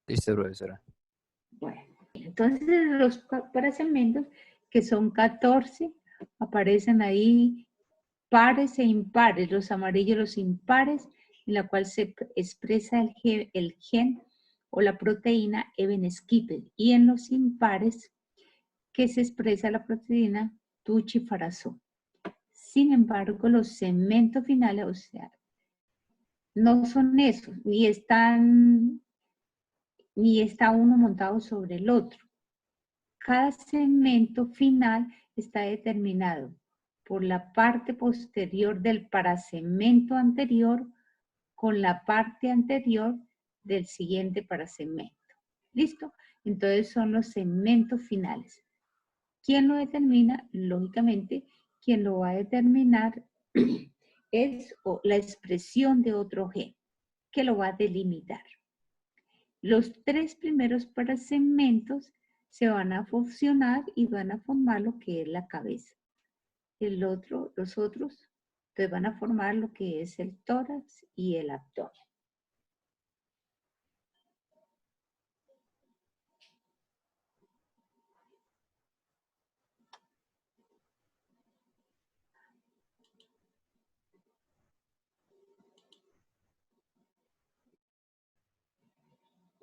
Listo, profesora. Bueno, entonces los parasegmentos, que son 14, aparecen ahí pares e impares, los amarillos, los impares, en la cual se expresa el gen o la proteína Eben Skippel, y en los impares que se expresa la proteína Tucci-Farazó. Sin embargo, los segmentos finales, o sea, no son esos, ni está uno montado sobre el otro. Cada segmento final está determinado por la parte posterior del parasegmento anterior con la parte anterior del siguiente parasegmento. ¿Listo? Entonces son los segmentos finales. ¿Quién lo determina? Lógicamente, quien lo va a determinar es la expresión de otro gen, que lo va a delimitar. Los 3 primeros parasegmentos se van a fusionar y van a formar lo que es la cabeza. Los otros, entonces van a formar lo que es el tórax y el abdomen.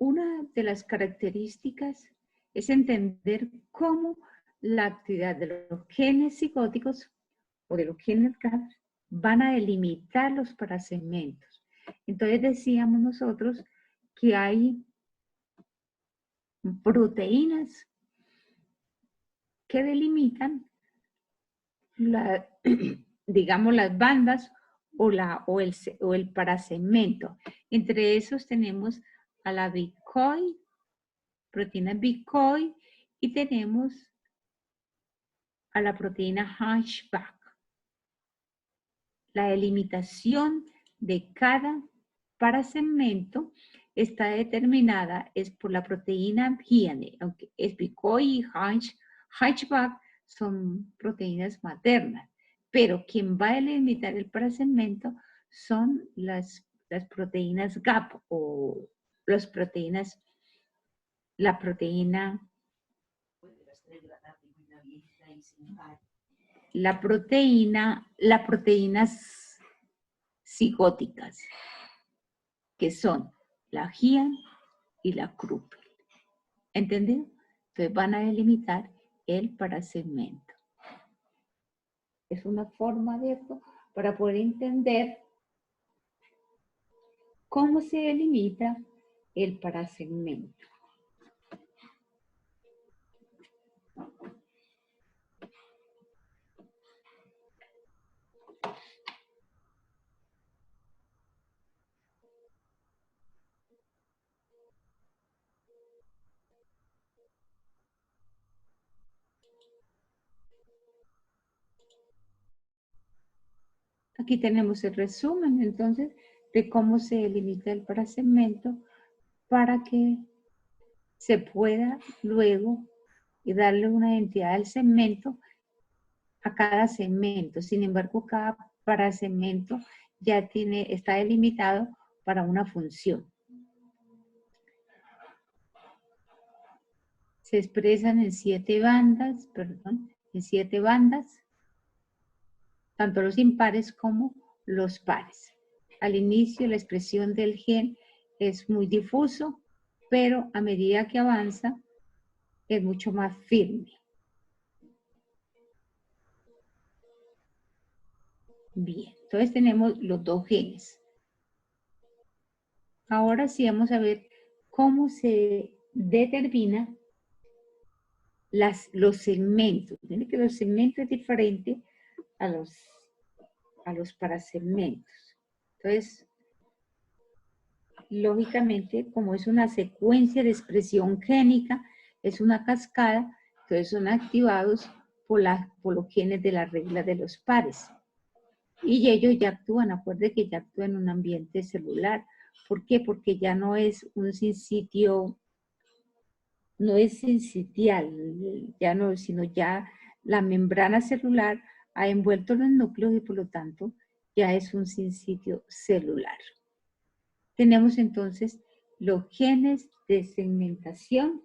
Una de las características es entender cómo la actividad de los genes cigóticos o de los genes GAP van a delimitar los parasegmentos. Entonces decíamos nosotros que hay proteínas que delimitan digamos las bandas o el parasegmento. Entre esos tenemos a la BCOY, proteína BCOY, y tenemos a la proteína Hunchback. La delimitación de cada parasegmento está determinada es por la proteína GIANE, aunque es BCOY y Hunchback son proteínas maternas, pero quien va a delimitar el parasegmento son las proteínas GAP o las proteínas, la proteína las proteínas cigóticas, que son la GIAN y la CRUPEL. ¿Entendido? Entonces van a delimitar el parasegmento. Es una forma de esto para poder entender cómo se delimita el parasegmento. Aquí tenemos el resumen, entonces, de cómo se delimita el parasegmento para que se pueda luego darle una identidad al segmento a cada segmento. Sin embargo, cada parasegmento ya está delimitado para una función. Se expresan en 7 bandas, tanto los impares como los pares. Al inicio la expresión del gen es muy difuso, pero a medida que avanza es mucho más firme. Bien, entonces tenemos los 2 genes. Ahora sí vamos a ver cómo se determina los segmentos. Miren que los segmentos es diferente a los parasegmentos. Entonces, lógicamente, como es una secuencia de expresión génica, es una cascada, entonces son activados por los genes de la regla de los pares. Y ellos ya actúan, acuérdense que ya actúan en un ambiente celular. ¿Por qué? Porque ya no es un sincitio, no es sincitial, ya no, sino ya la membrana celular ha envuelto los núcleos y por lo tanto ya es un sincitio celular. tenemos entonces los genes de segmentación.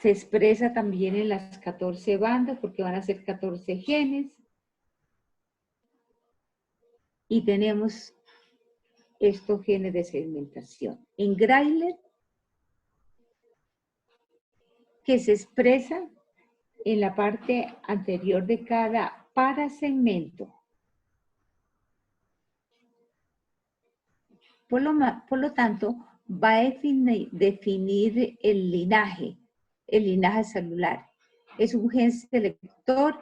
Se expresa también en las 14 bandas porque van a ser 14 genes. Y tenemos estos genes de segmentación. En Grayled, que se expresa en la parte anterior de cada parasegmento. Por lo tanto, va a definir el linaje celular. Es un gen selector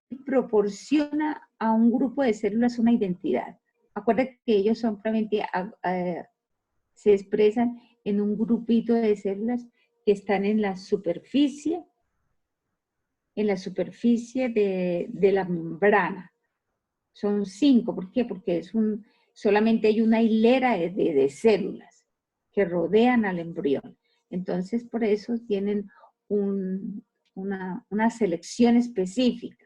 y proporciona a un grupo de células una identidad. Acuérdate que ellos solamente se expresan en un grupito de células que están en la superficie de la membrana. Son 5, ¿por qué? Porque solamente hay una hilera de células que rodean al embrión. Entonces, por eso tienen una selección específica.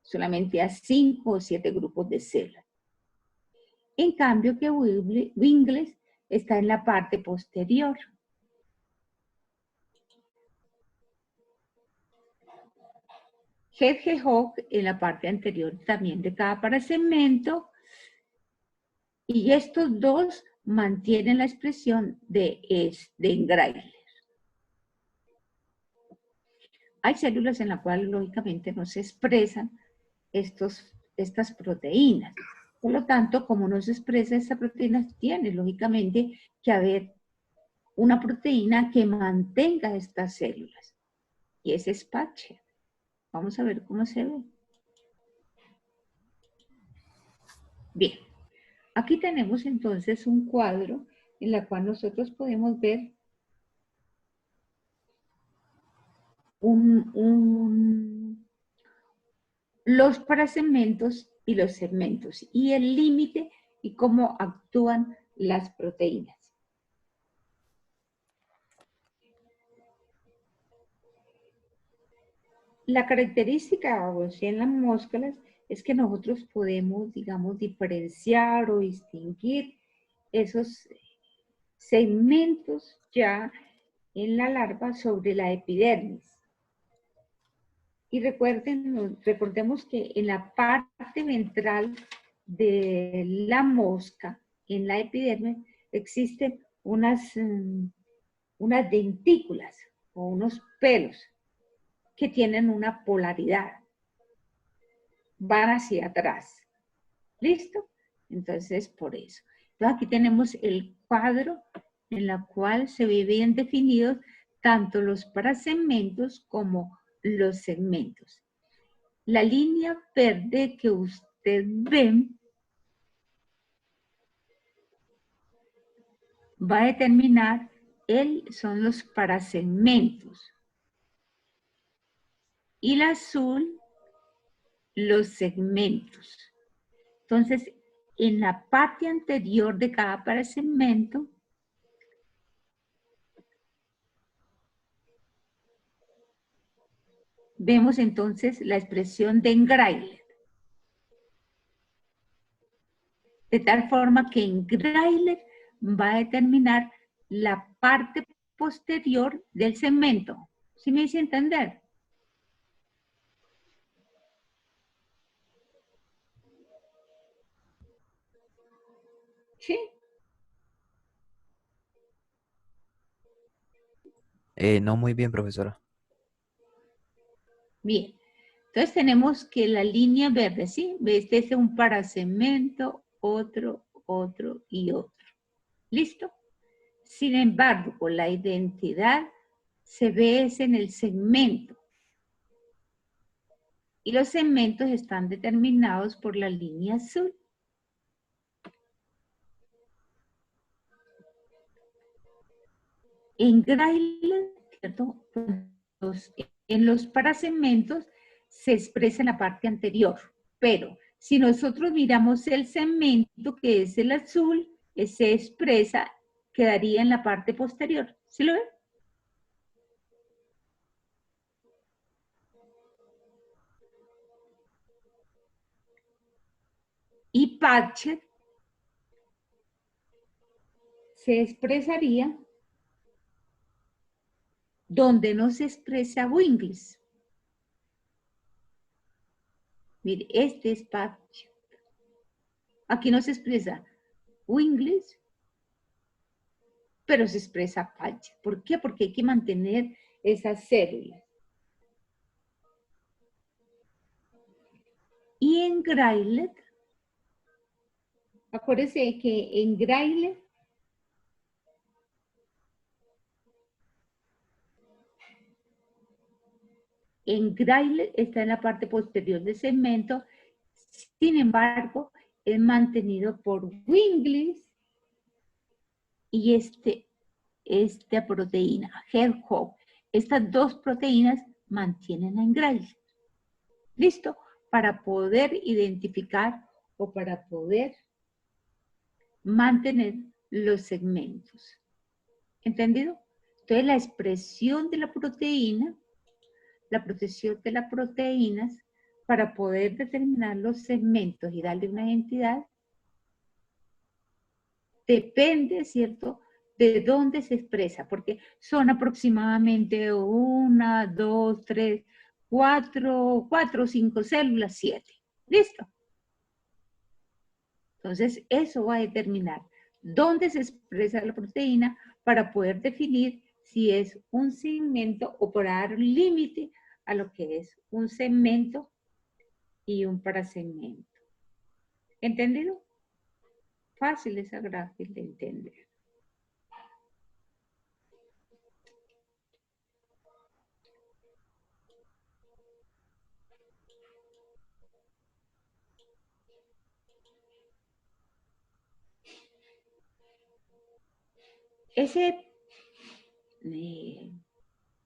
Solamente a 5 o 7 grupos de células. En cambio que Wingles está en la parte posterior. Hedgehog en la parte anterior también de cada parasegmento. Y estos dos mantienen la expresión de Engrailler. Hay células en las cuales lógicamente no se expresan estas proteínas. Por lo tanto, como no se expresa esta proteína, tiene lógicamente que haber una proteína que mantenga estas células. Y ese es Patcher. Vamos a ver cómo se ve. Bien. Aquí tenemos entonces un cuadro en el cual nosotros podemos ver los parasegmentos y los segmentos y el límite y cómo actúan las proteínas. La característica o sea, en las moscas es que nosotros podemos, digamos, diferenciar o distinguir esos segmentos ya en la larva sobre la epidermis. Y recordemos que en la parte ventral de la mosca, en la epidermis, existen unas dentículas o unos pelos que tienen una polaridad. Van hacia atrás. ¿Listo? Entonces, por eso. Entonces, aquí tenemos el cuadro en el cual se ve bien definidos tanto los parasegmentos como los segmentos. La línea verde que usted ve va a determinar son los parasegmentos. Y el azul, los segmentos. Entonces, en la parte anterior de cada parasegmento, vemos entonces la expresión de Engrailler. De tal forma que Engrailler va a determinar la parte posterior del segmento. ¿Sí me hice entender? ¿Sí? No muy bien, profesora. Bien. Entonces tenemos que la línea verde, ¿sí? Este es un parasegmento, otro y otro. ¿Listo? Sin embargo, la identidad se ve en el segmento. Y los segmentos están determinados por la línea azul. En Grayled, ¿cierto? En los parasegmentos se expresa en la parte anterior, pero si nosotros miramos el segmento, que es el azul, se expresa, quedaría en la parte posterior. ¿Sí lo ven? Y Patchet se expresaría donde no se expresa Winglis. Mire, este es Patchet. Aquí no se expresa Winglis, pero se expresa Patchet. ¿Por qué? Porque hay que mantener esas células. Y en Greilet, acuérdense que en Greilet está en la parte posterior del segmento, sin embargo, es mantenido por Winglis y esta proteína, HERHOG. Estas dos proteínas mantienen a Greilet. ¿Listo? Para poder identificar o para poder mantener los segmentos. ¿Entendido? Entonces, la expresión de la proteína, la protección de las proteínas, para poder determinar los segmentos y darle una identidad, depende, ¿cierto?, de dónde se expresa, porque son aproximadamente 1, 2, 3, 4, 5 células, 7. ¿Listo? Entonces, eso va a determinar dónde se expresa la proteína para poder definir si es un segmento o para dar un límite a lo que es un segmento y un parasegmento. ¿Entendido? Fácil esa gráfica de entender. Ese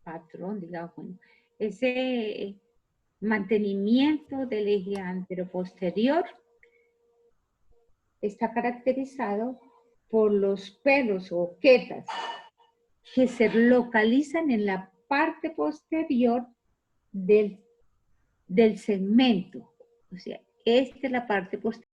patrón, digamos, bueno, ese mantenimiento del eje anteroposterior está caracterizado por los pelos o quetas que se localizan en la parte posterior del segmento. O sea, esta es la parte posterior